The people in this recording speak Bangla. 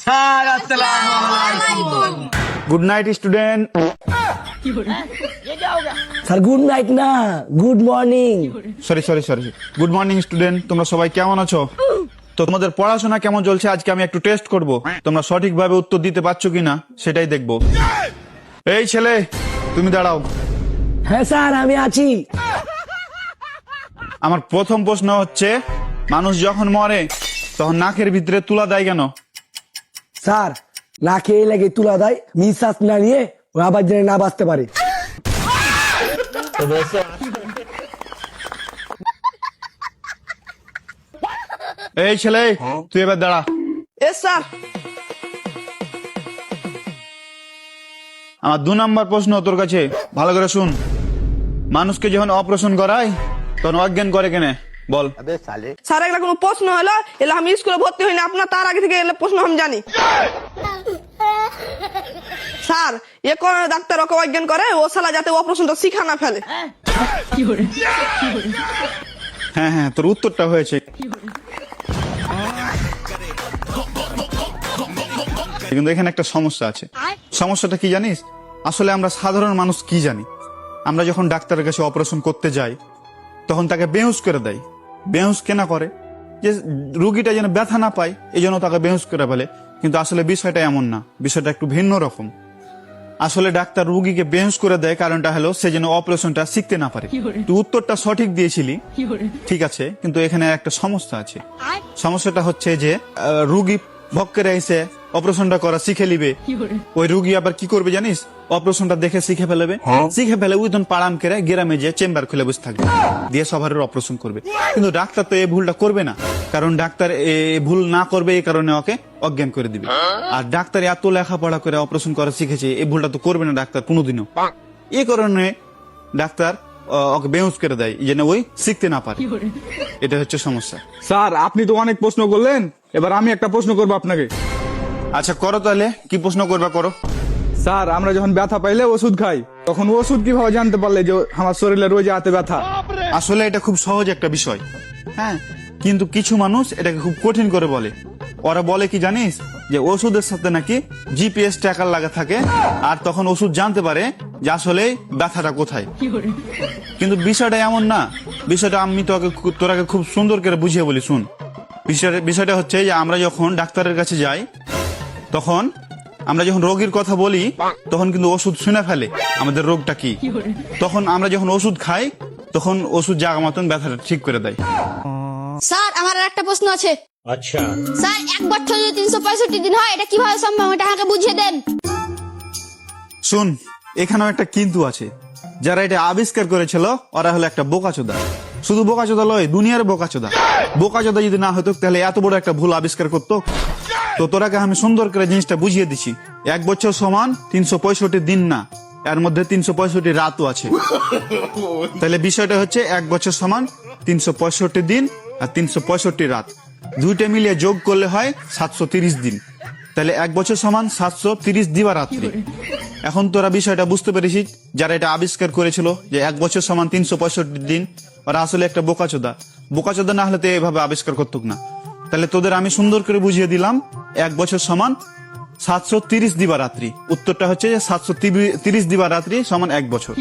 স্যার আসসালামু আলাইকুম। Good night student. Sir good night না, good morning. Sorry sorry sorry, good morning student. তোমরা সবাই কেমন আছো? তো তোমাদের পড়াশোনা কেমন চলছে আজকে আমি একটু টেস্ট করব, তোমরা সঠিকভাবে উত্তর দিতে পারছো কিনা সেটাই দেখবো। এই ছেলে তুমি দাঁড়াও। হ্যাঁ স্যার আমি আছি। আমার প্রথম প্রশ্ন হচ্ছে, মানুষ যখন মরে তখন নাকের ভিতরে তুলা দেয় কেন? স্যার না খেয়ে লাগে তুলা দেয়, নিঃশ্বাস না নিয়ে ও আবার যেন না বাঁচতে পারে। এই ছেলে তুই এবার দাঁড়া। S sir. আমার 2 নম্বর প্রশ্ন তোর কাছে, ভালো করে শুন। মানুষকে যখন অপারেশন করায় তখন অজ্ঞান করে কেন বল? স্যার একটা কোনো প্রশ্ন হলো, এলে আমি স্কুলে ভর্তি হইনি, আপনার তার আগে থেকে এলে প্রশ্ন আমি জানি। স্যার এ কোন ডাক্তার ওকে অজ্ঞান করে, ও শালা যাতে অপারেশনটা শিখা না ফেলে। হ্যাঁ হ্যাঁ, তোর উত্তরটা হয়েছে, কিন্তু এখানে একটা সমস্যা আছে। সমস্যাটা কি জানিস? আসলে আমরা সাধারণ মানুষ কি জানি, আমরা যখন ডাক্তারের কাছে অপারেশন করতে যাই তখন তাকে বেহুশ করে দেয়। বেহুশ কেন করে? যে রুগীটা যেন ব্যথা না পায় এই জন্য তাকে বেহুশ করে ফেলে, কিন্তু আসলে বিষয়টা এমন না, বিষয়টা একটু ভিন্ন রকম। আসলে ডাক্তার রুগীকে বেহুশ করে দেয় কারণটা হলো সে যেন অপারেশনটা শিখতে না পারে। তুই উত্তরটা সঠিক দিয়েছিলি, ঠিক আছে, কিন্তু এখানে একটা সমস্যা আছে। সমস্যাটা হচ্ছে যে রুগী ভক্কের এসে অপারেশনটা করা শিখে নিবে, ওই রুগী আবার কি করবে জানিস? অপারেশনটা দেখে শিখে ফেলবে, শিখে ফেলে ওই তখন পাড়াম কেড়ে গ্রামে যে চেম্বার খুলে বসে থাকবে, দিয়ে সবার অপারেশন করবে। কিন্তু ডাক্তার তো এই ভুলটা করবে না, কারণ ডাক্তার এই ভুল না করবে এই কারণে ওকে অজ্ঞান করে দিবে। আর ডাক্তার এত লেখাপড়া করে অপারেশন করা শিখেছে, এই ভুলটা তো করবে না ডাক্তার কোনোদিনও। এই কারণে ডাক্তার ওকে বেহুশ করে দেয়, যেন ওই শিখতে না পারে। এটা হচ্ছে সমস্যা। স্যার আপনি তো অনেক প্রশ্ন করলেন, এবার আমি একটা প্রশ্ন করবো আপনাকে। আচ্ছা করো তাহলে, কি প্রশ্ন করবা করো। স্যার আমরা যখন ব্যথা পাইলে ওষুধ খাই, তখন ওষুধ কিভাবে জানতে পারলে যে আমার শরীরে রোজ হাতে ব্যথা? আসলে এটা খুব সহজ একটা বিষয়, হ্যাঁ, কিন্তু কিছু মানুষ এটাকে খুব কঠিন করে বলে। ওরা বলে কি জানিস, যে ওষুধের সাথে নাকি জিপিএস ট্র্যাকার লাগা থাকে, আর তখন ওষুধ জানতে পারে যে আসলে ব্যথাটা কোথায়। কিন্তু বিষয়টা এমন না, বিষয়টা আমি তোরাকে খুব সুন্দর করে বুঝিয়ে বলি, শুন। বিষয়টা হচ্ছে যে আমরা যখন ডাক্তারের কাছে যাই, তখন আমরা যখন রোগীর কথা বলি তখন কিন্তু ওষুধ শুনে ফেলে আমাদের রোগটা কি। তখন আমরা যখন ওষুধ খাই তখন ওষুধ জাগা মতন ব্যথাটা ঠিক করে দেয়। স্যার আমার আর একটা প্রশ্ন আছে। আচ্ছা স্যার, এক বছর যদি 365 দিন হয়, এটা কিভাবে সম্ভব? এটা আমাকে বুঝিয়ে দেন। শুন, এখানেও একটা কিন্তু আছে। যারা এটা আবিষ্কার করেছিল ওরা হলো একটা বোকাচোদা। শুধু বোকাচোদা লয়, দুনিয়ার বোকাচোদা। বোকাচোদা যদি না হতো তাহলে এত বড় একটা ভুল আবিষ্কার করতো? তো তোরাকে আমি সুন্দর করে জিনিসটা বুঝিয়ে দিছি। 1 বছর সমান 365 দিন না, এর মধ্যে 365 রাতও আছে। তাহলে বিষয়টা হচ্ছে 1 বছর সমান 365 দিন আর 365 রাত, দুইটা মিলিয়ে যোগ করলে হয় 730 দিন। তাহলে 1 বছর সমান 730 দিবারাত্রি। এখন তোরা বিষয়টা বুঝতে পেরেছিস, যারা এটা আবিষ্কার করেছিল যে 1 বছর সমান 365 দিন, ওরা আসলে একটা বোকাচোদা। বোকাচোদা না হলে তো এভাবে আবিষ্কার করতুক না। তাহলে তোদের আমি সুন্দর করে বুঝিয়ে দিলাম, 1 বছর সমান 730 দিবারাত্রি। উত্তরটা হচ্ছে যে 730 দিবারাত্রি সমান 1 বছর।